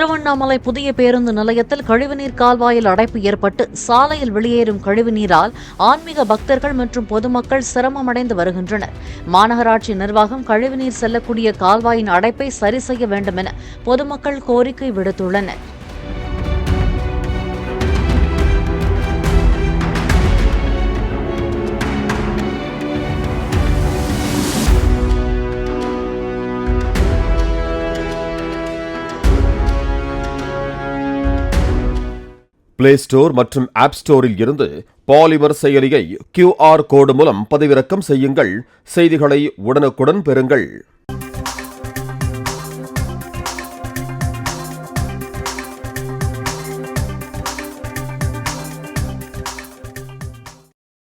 திருவண்ணாமலை புதிய பேருந்து நிலையத்தில் கழிவுநீர் கால்வாயில் அடைப்பு ஏற்பட்டு சாலையில் வெளியேறும் கழிவுநீரால் ஆன்மீக பக்தர்கள் மற்றும் பொதுமக்கள் சிரமமடைந்து வருகின்றனர். மாநகராட்சி நிர்வாகம் கழிவுநீர் செல்லக்கூடிய கால்வாயின் அடைப்பை சரி செய்ய வேண்டும் என பொதுமக்கள் கோரிக்கை விடுத்துள்ளனர். பிளே ஸ்டோர் மற்றும் ஆப் ஸ்டோரில் இருந்து பாலிமர் செயலியை QR கோடு மூலம் பதிவிறக்கம் செய்யுங்கள். செய்திகளை உடனுக்குடன் பெறுங்கள்.